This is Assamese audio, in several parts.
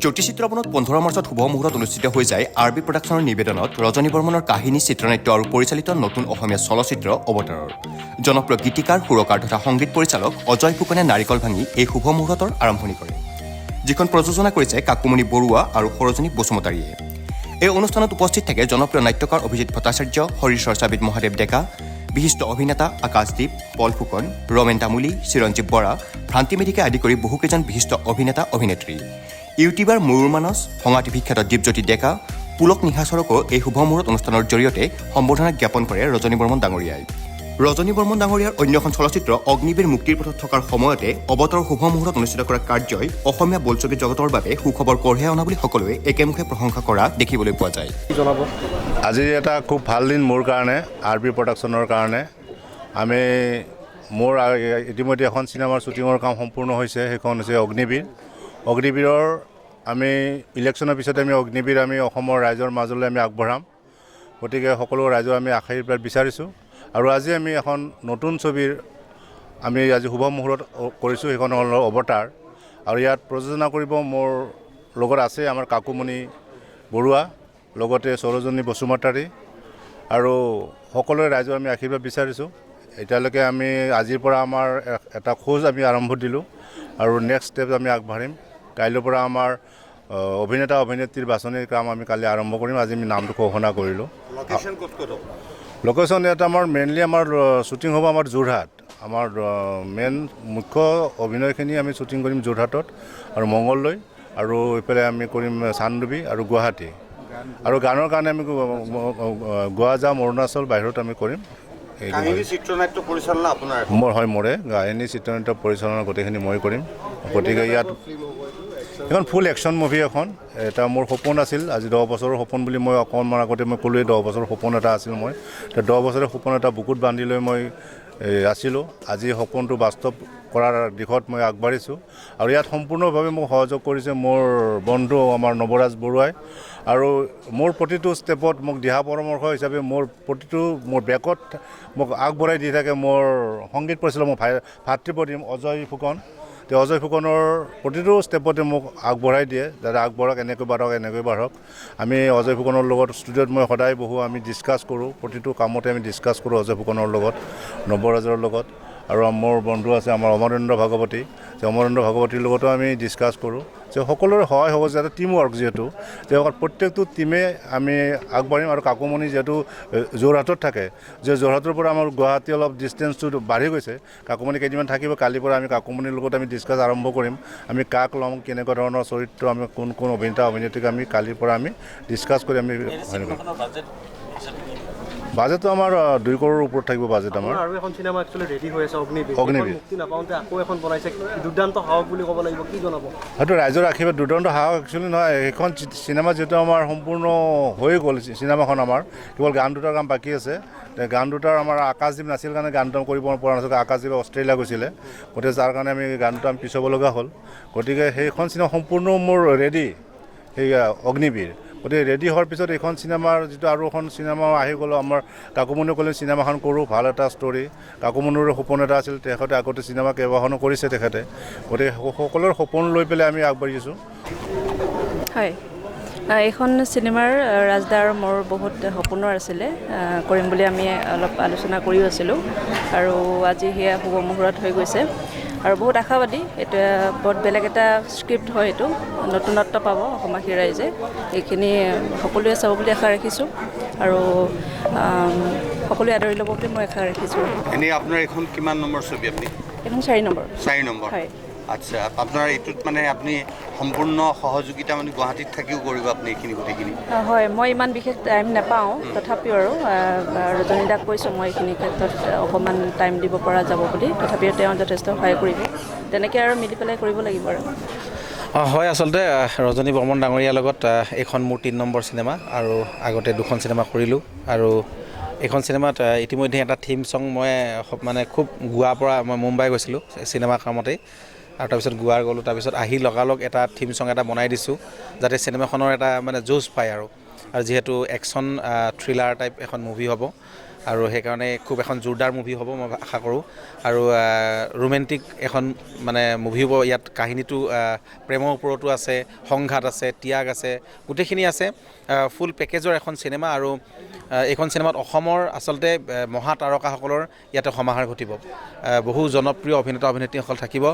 জ্যোতিচিত্ৰবনত 15 মাৰ্চত শুভ মুহূৰ্তত অনুষ্ঠিত হৈ যায় আৰবি প্ৰডাকশ্যনৰ নিবেদনত ৰজনী বৰ্মনৰ কাহিনী চিত্ৰনাট্য আৰু পৰিচালিত নতুন অসমীয়া চলচ্চিত্ৰ অৱতাৰৰ জনপ্ৰিয় গীতিকাৰ সুৰকাৰ তথা সংগীত পৰিচালক অজয় ফুকনে নাৰিকল ভাঙি এই শুভ মুহূৰ্তৰ আৰম্ভণি কৰে, যিখন প্ৰযোজনা কৰিছে কাকুমণি বৰুৱা আৰু সৰজনী বসুমতাৰীয়ে। এই অনুষ্ঠানত উপস্থিত থাকে জনপ্ৰিয় নাট্যকাৰ অভিজিৎ ভট্টাচাৰ্য, শৰীৰ চৰ্চাবিদ মহাদেৱ ডেকা, বিশিষ্ট অভিনেতা আকাশদ্বীপ, পল ফুকন, ৰমেন তামুলী, চিৰঞ্জীৱ বৰা, ভ্ৰান্তি মেধিকে আদি কৰি বহুকেইজন বিশিষ্ট অভিনেতা অভিনেত্ৰী। ইউটিউবাৰ ময়ূৰ মানস, সংগীত বিখ্যাত দীপজ্যোতি ডেকা, পুলক নিহাছৰকো এই শুভ মুহূৰ্ত অনুষ্ঠানৰ জৰিয়তে সম্বৰ্ধনা জ্ঞাপন কৰে ৰজনী বৰ্মন ডাঙৰীয়াই। ৰজনী বৰ্মন ডাঙৰীয়াৰ অন্য এখন চলচ্চিত্ৰ অগ্নিবীৰ মুক্তিৰ পথত থকাৰ সময়তে অৱতাৰৰ শুভ মুহূৰ্তত অনুষ্ঠিত কৰা কাৰ্যই অসমীয়া বোলছবি জগতৰ বাবে সুখবৰ কঢ়িয়াই অনা বুলি সকলোৱে একেমুখে প্ৰশংসা কৰা দেখিবলৈ পোৱা যায়। আজি এটা খুব ভাল দিন মোৰ কাৰণে, আৰবি প্ৰডাকশ্যনৰ কাৰণে। মোৰ ইতিমধ্যে এখন চিনেমাৰ শ্বুটিঙৰ কাম সম্পূৰ্ণ হৈছে, সেইখন হৈছে অগ্নিবীৰ। অগ্নিবীৰৰ আমি ইলেকশ্যনৰ পিছতে অগ্নিবীৰ অসমৰ ৰাইজৰ মাজলৈ আগবঢ়াম। গতিকে সকলো ৰাইজৰ আশীৰ্বাদ বিচাৰিছোঁ। আৰু আজি আমি এখন নতুন ছবিৰ আজি শুভ মুহূৰ্ত কৰিছোঁ, সেইখন হ'ল অৱতাৰ। আৰু ইয়াত প্ৰযোজনা কৰিব মোৰ লগত আছে আমাৰ কাকুমণি বৰুৱা, লগতে সৰজনী বসুমতাৰী, আৰু সকলোৱে ৰাইজৰ আশীৰ্বাদ বিচাৰিছোঁ। এতিয়ালৈকে আজিৰ পৰা আমাৰ এটা খোজ আৰম্ভ দিলোঁ, আৰু নেক্সট ষ্টেপ আগবাঢ়িম। কাইলৈৰ পৰা আমাৰ অভিনেতা অভিনেত্ৰীৰ বাছনিৰ কাম কালি আৰম্ভ কৰিম। আজি নামটো ঘোষণা কৰিলোঁ। লোকেশ্যন ইয়াত মেইনলি শ্বুটিং হ'ব যোৰহাট। আমাৰ মেইন মুখ্য অভিনয়খিনি শ্বুটিং কৰিম যোৰহাটত আৰু মংগলদৈ, আৰু এইফালে কৰিম চান্দুবি আৰু গুৱাহাটী। আৰু গানৰ কাৰণে গোৱা যাম, অৰুণাচল, বাহিৰত কৰিম। চিত্ৰনাট্য পৰিচালনা আপোনাৰ মোৰে কাহিনী চিত্ৰনাট্য পৰিচালনা গোটেইখিনি মই কৰিম। গতিকে ইয়াত এখন ফুল একশ্যন মুভি এখন। এটা মোৰ সপোন আছিল, আজি 10 বছৰৰ সপোন বুলি মই অকণমান আগতে ক'লোৱেই, 10 বছৰৰ সপোন এটা আছিল। মই 10 বছৰৰ সপোন এটা বুকুত বান্ধি লৈ মই আছিলোঁ। আজি সপোনটো বাস্তৱ কৰাৰ দিশত মই আগবাঢ়িছোঁ। আৰু ইয়াত সম্পূৰ্ণভাৱে মোক সহযোগ কৰিছে মোৰ বন্ধু আমাৰ নৱৰাজ বৰুৱাই। আৰু মোৰ প্ৰতিটো ষ্টেপত মোক দিহা পৰামৰ্শ হিচাপে মোৰ বেকত মোক আগবঢ়াই দি থাকে মোৰ সংগীত পৰিচালক মোৰ ভাতৃপ্ৰতিম অজয় ফুকন। তেওঁ অজয় ফুকনৰ প্ৰতিটো ষ্টেপতে মোক আগবঢ়াই দিয়ে, যাতে আগবঢ়াওক, এনেকৈ বাঢ়ক। অজয় ফুকনৰ লগত ষ্টুডিঅ'ত মই সদায় বহোঁ, ডিছকাছ কৰোঁ। প্ৰতিটো কামতে ডিছকাছ কৰোঁ অজয় ফুকনৰ লগত, নৱৰাজৰ লগত। আৰু মোৰ বন্ধু আছে আমাৰ অমৰেন্দ্ৰ ভাগৱতী, অমৰেন্দ্ৰ ভাগৱতীৰ লগতো ডিছকাছ কৰোঁ। সকলোৰে সহায় হ'ব, যাতে টিম ৱৰ্ক, যিহেতু প্ৰত্যেকটো টিমে আগবাঢ়িম। আৰু কাকুমণি যিহেতু যোৰহাটত থাকে, যোৰহাটৰ পৰা আমাৰ গুৱাহাটী অলপ ডিষ্টেঞ্চটো বাঢ়ি গৈছে। কাকুমণি কেইদিনমান থাকিব, কালিৰ পৰা কাকুমণিৰ লগত ডিছকাছ আৰম্ভ কৰিম। কাক ল'ম, কেনেকুৱা ধৰণৰ চৰিত্ৰ, কোন অভিনেতা অভিনেত্ৰীক কালিৰ পৰা ডিছকাছ কৰি বাজেটটো আমাৰ 2 কৰোৰৰ ওপৰত থাকিব বাজেট আমাৰ। আৰু এখন চিনেমা একচুৱেলি ৰেডি হৈ আছে অগ্নিবীৰ। মুক্তি নাপাওঁতে আকৌ এখন বনাইছে, দুৰ্দান্ত সাহস বুলি ক'ব লাগিব, কি জনাব? হয়তো ৰাইজৰ আশীৰ্বাদ। দুৰ্দান্ত সাহস একচুৱেলি নহয়, সেইখন চিনেমা যিহেতু আমাৰ সম্পূৰ্ণ হৈ গ'ল। চিনেমাখন কেৱল গান দুটাৰ কাম বাকী আছে। গান দুটাৰ আকাশদ্বীপ নাছিল কাৰণে গানটো কৰিব পৰা নাছিল। আকাশদ্বীপ অষ্ট্ৰেলিয়া গৈছিলে, গতিকে যাৰ কাৰণে গানটো পিছাব লগা হ'ল। গতিকে সেইখন চিনেমা সম্পূৰ্ণ মোৰ ৰেডি, সেই অগ্নিবীৰ। গতিকে ৰেডি হোৱাৰ পিছত এইখন চিনেমাৰ যিটো আৰু এখন চিনেমা আহি গ'ল, আমাৰ কাকুমণিয়ে ক'লে চিনেমাখন কৰোঁ, ভাল এটা ষ্টৰী। কাকুমণিৰো সপোন এটা আছিল, তেখেতে আগতে চিনেমা কেইবাখনো কৰিছে তেখেতে। গতিকে সকলোৰে সপোন লৈ পেলাই আগবাঢ়িছোঁ। হয়, এইখন চিনেমাৰ ৰাজদাৰ মোৰ বহুত সপোনৰ আছিলে, কৰিম বুলি আমি অলপ আলোচনা কৰিও আছিলোঁ। আৰু আজি সেয়া শুভ মুহূৰ্ত হৈ গৈছে, আৰু বহুত আশাবাদী। এইটো বহুত বেলেগ এটা স্ক্ৰিপ্ট হয়, এইটো নতুনত্ব পাব অসমবাসী ৰাইজে। এইখিনি সকলোৱে চাব বুলি আশা ৰাখিছোঁ, আৰু সকলোৱে আদৰি ল'ব বুলি মই আশা ৰাখিছোঁ। এনেই আপোনাৰ এইখন কিমান নম্বৰ ছবি? এইখন 4 নম্বৰ। 4 নম্বৰ, হয়। আচ্ছা, আপোনাৰ এইটোত আপুনি সম্পূৰ্ণ সহযোগিতা গুৱাহাটীত থাকিও কৰিব এইখিনি গোটেইখিনি? হয়, মই ইমান বিশেষ টাইম নাপাওঁ, তথাপিও আৰু ৰজনী দাক কৈছোঁ মই এইখিনি ক্ষেত্ৰত অকণমান টাইম দিব পৰা যাব বুলি। তথাপিও তেওঁ যথেষ্ট সহায় কৰিব, তেনেকৈ আৰু মিলি পেলাই কৰিব লাগিব আৰু। হয়, আচলতে ৰজনী বৰ্মন ডাঙৰীয়াৰ লগত এইখন মোৰ 3 নম্বৰ চিনেমা, আৰু আগতে 2খন চিনেমা কৰিলোঁ। আৰু এইখন চিনেমাত ইতিমধ্যে এটা থিম ছং মই খুব গোৱাৰ পৰা মই মুম্বাই গৈছিলোঁ চিনেমা কামতেই, আৰু তাৰপিছত গোৱাৰ গ'লোঁ। তাৰপিছত আহি লগালগ এটা থিম ছং এটা বনাই দিছোঁ, যাতে চিনেমাখনৰ এটা জোচ পায়। আৰু যিহেতু একশ্যন থ্ৰিলাৰ টাইপ এখন মুভি হ'ব, আৰু সেইকাৰণে খুব এখন জোৰদাৰ মুভি হ'ব মই আশা কৰোঁ আৰু ৰোমেণ্টিক এখন মানে মুভি হ'ব ইয়াত কাহিনীটো প্ৰেমৰ ওপৰতো আছে সংঘাত আছে ত্যাগ আছে গোটেইখিনি আছে ফুল পেকেজৰ এখন চিনেমা আৰু এইখন চিনেমাত অসমৰ আচলতে মহা তাৰকাসকলৰ ইয়াতে সমাহাৰ ঘটিব বহু জনপ্ৰিয় অভিনেতা অভিনেত্ৰীসকল থাকিব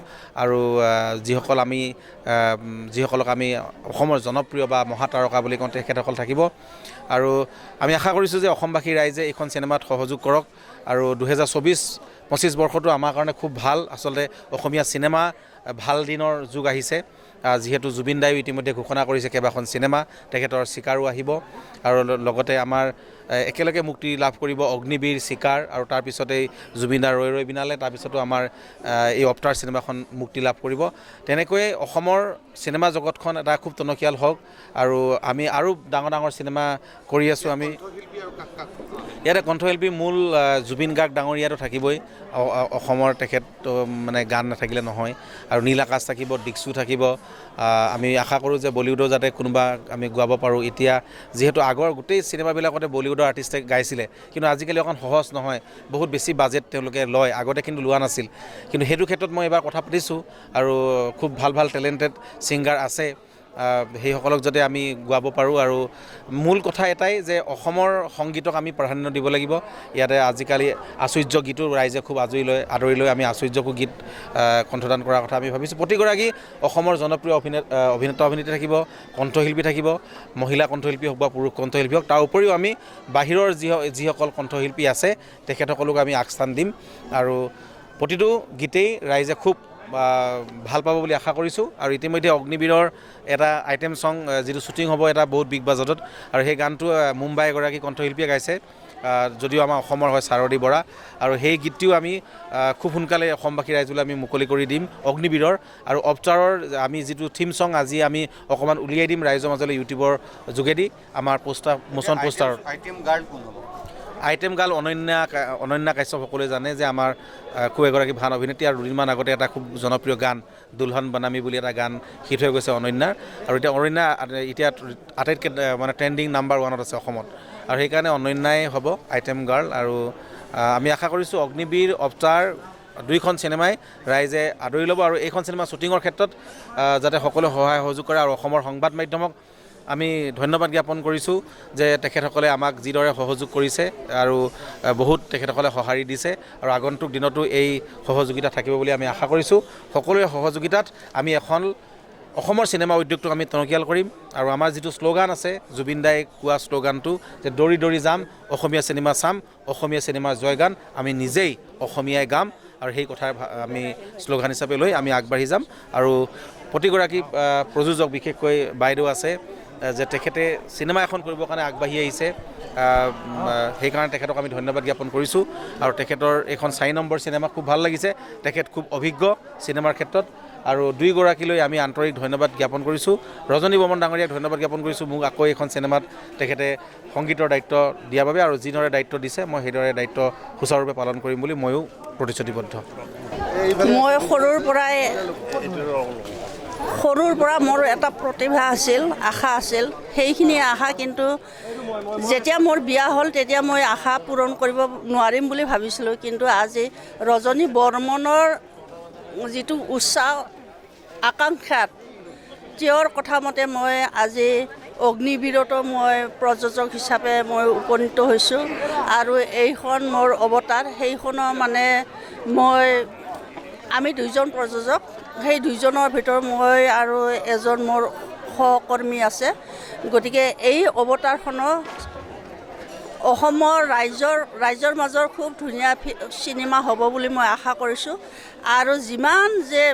আৰু যিসকলক আমি অসমৰ জনপ্ৰিয় বা মহা তাৰকা বুলি কওঁ তেখেতসকল থাকিব আৰু আমি আশা কৰিছোঁ যে অসমবাসী ৰাইজে এইখন চিনেমাত সহযোগ কৰক আৰু 2024-25 বৰ্ষটো আমাৰ কাৰণে খুব ভাল আচলতে অসমীয়া চিনেমা ভাল দিনৰ যুগ আহিছে যিহেতু জুবিন দায়ো ইতিমধ্যে ঘোষণা কৰিছে কেইবাখন চিনেমা তেখেতৰ চিকাৰো আহিব আৰু লগতে আমাৰ একেলগে মুক্তি লাভ কৰিব অগ্নিবীৰ চিকাৰ আৰু তাৰপিছতেই জুবিন দাৰ ৰৈ ৰৈ বিনালে তাৰপিছতো আমাৰ এই অৱতাৰ চিনেমাখন মুক্তি লাভ কৰিব তেনেকৈয়ে অসমৰ চিনেমা জগতখন এটা খুব টনকিয়াল হওক আৰু আমি আৰু ডাঙৰ চিনেমা কৰি আছোঁ আমি ইয়াতে কণ্ঠশিল্পী মূল জুবিন গাৰ্গ ডাঙৰীয়াটো থাকিবই অসমৰ তেখেত মানে গান নাথাকিলে নহয় আৰু নীল আকাশ থাকিব দীক্ষু থাকিব আমি আশা কৰোঁ যে বলিউডৰ যাতে কোনোবা আমি গোৱাব পাৰোঁ এতিয়া যিহেতু আগৰ গোটেই চিনেমাবিলাকতে বলিউডৰ আৰ্টিষ্টে গাইছিলে কিন্তু আজিকালি অকণ সহজ নহয় বহুত বেছি বাজেট তেওঁলোকে লয় আগতে কিন্তু লোৱা নাছিল কিন্তু সেইটো ক্ষেত্ৰত মই এবাৰ কথা পাতিছোঁ আৰু খুব ভাল টেলেণ্টেড ছিংগাৰ আছে সেইসকলক যাতে আমি গোৱাব পাৰোঁ আৰু মূল কথা এটাই যে অসমৰ সংগীতক আমি প্ৰাধান্য দিব লাগিব ইয়াতে আজিকালি আশ্চৰ্য গীতো ৰাইজে খুব আদৰি লৈ আমি আশ্চৰ্যকো গীত কণ্ঠদান কৰাৰ কথা আমি ভাবিছোঁ প্ৰতিগৰাকী অসমৰ জনপ্ৰিয় অভিনেতা অভিনেত্ৰী থাকিব কণ্ঠশিল্পী থাকিব মহিলা কণ্ঠশিল্পী হওক বা পুৰুষ কণ্ঠশিল্পী হওক তাৰ উপৰিও আমি বাহিৰৰ যিসকল কণ্ঠশিল্পী আছে তেখেতসকলক আমি আগস্থান দিম আৰু প্ৰতিটো গীতেই ৰাইজে খুব ভাল পাব বুলি আশা কৰিছোঁ আৰু ইতিমধ্যে অগ্নিবীৰৰ এটা আইটেম ছং যিটো শ্বুটিং হ'ব এটা বহুত বিগ বাজেটত আৰু সেই গানটো মুম্বাই এগৰাকী কণ্ঠশিল্পীয়ে গাইছে যদিও আমাৰ অসমৰ হয় শাৰদী বৰা আৰু সেই গীতটিও আমি খুব সোনকালে অসমবাসী ৰাইজলৈ আমি মুকলি কৰি দিম অগ্নিবীৰৰ আৰু অৱতাৰৰ আমি যিটো থিম ছং আজি আমি অকণমান উলিয়াই দিম ৰাইজৰ মাজলৈ ইউটিউবৰ যোগেদি আমাৰ মোচন পোষ্টাৰত আইটেম গাৰ্ল কোন হ'ব আইটেম গাৰ্ল অনন্যা কাশ্যপ সকলোৱে জানে যে আমাৰ খুব এগৰাকী ভাল অভিনেত্ৰী আৰু দুদিনমান আগতে এটা খুব জনপ্ৰিয় গান দুলহন বনামী বুলি এটা গান হিট হৈ গৈছে অনন্যাৰ আৰু এতিয়া অনন্যা এতিয়া আটাইতকৈ মানে ট্ৰেণ্ডিং নাম্বাৰ 1ত আছে অসমত আৰু সেইকাৰণে অনন্যাই হ'ব আইটেম গাৰ্ল আৰু আমি আশা কৰিছোঁ অগ্নিবীৰ অৱতাৰ দুইখন চিনেমাই ৰাইজে আদৰি ল'ব আৰু এইখন চিনেমা শ্বুটিঙৰ ক্ষেত্ৰত যাতে সকলোৱে সহায় সহযোগ কৰে আৰু অসমৰ সংবাদ মাধ্যমক আমি ধন্যবাদ জ্ঞাপন কৰিছোঁ যে তেখেতসকলে আমাক যিদৰে সহযোগ কৰিছে আৰু বহুত তেখেতসকলে সঁহাৰি দিছে আৰু আগন্তুক দিনতো এই সহযোগিতা থাকিব বুলি আমি আশা কৰিছোঁ সকলোৰে সহযোগিতাত আমি এখন অসমৰ চিনেমা উদ্যোগটোক আমি টনকিয়াল কৰিম আৰু আমাৰ যিটো শ্লোগান আছে জুবিন দাই কোৱা শ্লোগানটো যে দৌৰি দৌৰি যাম অসমীয়া চিনেমা চাম অসমীয়া চিনেমাৰ জয়গান আমি নিজেই অসমীয়াই গাম আৰু সেই কথাৰ আমি শ্লোগান হিচাপে লৈ আমি আগবাঢ়ি যাম আৰু প্ৰতিগৰাকী প্ৰযোজক বিশেষকৈ বাইদেউ আছে যে তেখেতে চিনেমা এখন কৰিবৰ কাৰণে আগবাঢ়ি আহিছে সেইকাৰণে তেখেতক আমি ধন্যবাদ জ্ঞাপন কৰিছোঁ আৰু তেখেতৰ এইখন 4 নম্বৰ চিনেমা খুব ভাল লাগিছে তেখেত খুব অভিজ্ঞ চিনেমাৰ ক্ষেত্ৰত আৰু দুইগৰাকীলৈ আমি আন্তৰিক ধন্যবাদ জ্ঞাপন কৰিছোঁ ৰজনী বৰ্মন ডাঙৰীয়াক ধন্যবাদ জ্ঞাপন কৰিছোঁ মোক আকৌ এইখন চিনেমাত তেখেতে সংগীতৰ দায়িত্ব দিয়াৰ বাবে আৰু যিদৰে দায়িত্ব দিছে মই সেইদৰে দায়িত্ব সুচাৰুৰূপে পালন কৰিম বুলি ময়ো প্ৰতিশ্ৰুতিবদ্ধ মই সৰুৰ পৰা মোৰ এটা প্ৰতিভা আছিল আশা আছিল সেইখিনি আশা কিন্তু যেতিয়া মোৰ বিয়া হ'ল তেতিয়া মই আশা পূৰণ কৰিব নোৱাৰিম বুলি ভাবিছিলোঁ কিন্তু আজি ৰজনী বৰ্মনৰ যিটো উৎসাহ আকাংক্ষাত তেওঁৰ কথা মতে মই আজি অগ্নিবীৰতো মই প্ৰযোজক হিচাপে মই উপনীত হৈছোঁ আৰু এইখন মোৰ অৱতাৰ সেইখনৰ মানে আমি দুইজন প্ৰযোজক সেই দুইজনৰ ভিতৰত মই আৰু এজন মোৰ সহকৰ্মী আছে গতিকে এই অৱতাৰখনৰ অসমৰ ৰাইজৰ মাজৰ খুব ধুনীয়া চিনেমা হ'ব বুলি মই আশা কৰিছোঁ আৰু যিমান যে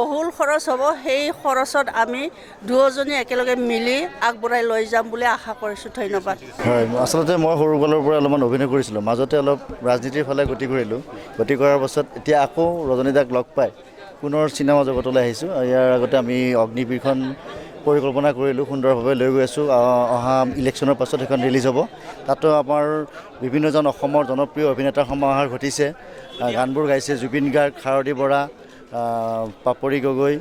বহুল খৰচ হ'ব সেই খৰচত আমি দুয়োজনী একেলগে মিলি আগবঢ়াই লৈ যাম বুলি আশা কৰিছোঁ ধন্যবাদ হয় আচলতে মই সৰুকালৰ পৰা অলপমান অভিনয় কৰিছিলোঁ মাজতে অলপ ৰাজনীতিৰ ফালে গতি কৰাৰ পাছত এতিয়া আকৌ ৰজনীদাক লগ পাই পুনৰ চিনেমা জগতলৈ আহিছোঁ ইয়াৰ আগতে আমি অগ্নিবীৰখন পৰিকল্পনা কৰিলোঁ সুন্দৰভাৱে লৈ গৈ আছোঁ অহা ইলেকশ্যনৰ পাছত সেইখন ৰিলিজ হ'ব তাতো আমাৰ বিভিন্নজন অসমৰ জনপ্ৰিয় অভিনেতাৰ সমাহাৰ ঘটিছে গানবোৰ গাইছে জুবিন গাৰ্গ শাৰদী বৰা পাপৰি গগৈ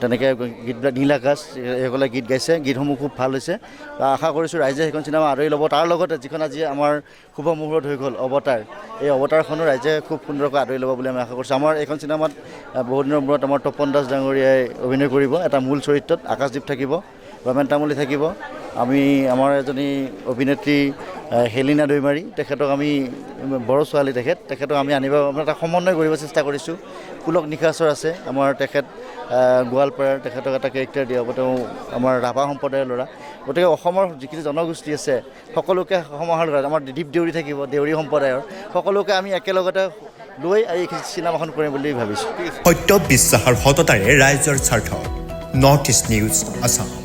তেনেকৈ গীতবিলাক নীল আকাশ এইসকলে গীত গাইছে, গীতসমূহ খুব ভাল হৈছে। আশা কৰিছোঁ ৰাইজে সেইখন চিনেমা আদৰি ল'ব। তাৰ লগতে যিখন আজি আমাৰ শুভ মুহূৰ্ত হৈ গ'ল অৱতাৰ, এই অৱতাৰখনো ৰাইজে খুব সুন্দৰকৈ আদৰি ল'ব বুলি আমি আশা কৰিছোঁ। আমাৰ এইখন চিনেমাত বহুত দিনৰ মূৰত আমাৰ তপন দাস ডাঙৰীয়াই অভিনয় কৰিব এটা মূল চৰিত্ৰত। আকাশদ্বীপ থাকিব, ৰমেন তামুলী থাকিব, আমাৰ এজনী অভিনেত্ৰী হেলিনা দৈমাৰী, তেখেতক আমি বড়ো ছোৱালী তেখেতক আমি আনিব এটা সমন্বয় কৰিব চেষ্টা কৰিছোঁ। পুলক নিশাচৰ আছে আমাৰ তেখেত গোৱালপাৰাৰ, তেখেতক এটা কেৰেক্টাৰ দিয়া হ'ব। তেওঁ আমাৰ ৰাভা সম্প্ৰদায়ৰ ল'ৰা। গতিকে অসমৰ যিখিনি জনগোষ্ঠী আছে সকলোকে সমাহাৰ কৰা, আমাৰ দীপ দেউৰী থাকিব, দেউৰী সম্প্ৰদায়ৰ, সকলোকে আমি একেলগতে লৈ এই চিনেমাখন কৰিম বুলি ভাবিছোঁ। সত্য, বিশ্বাস আৰু সততাৰে ৰাইজৰ স্বাৰ্থ। North east news Assam.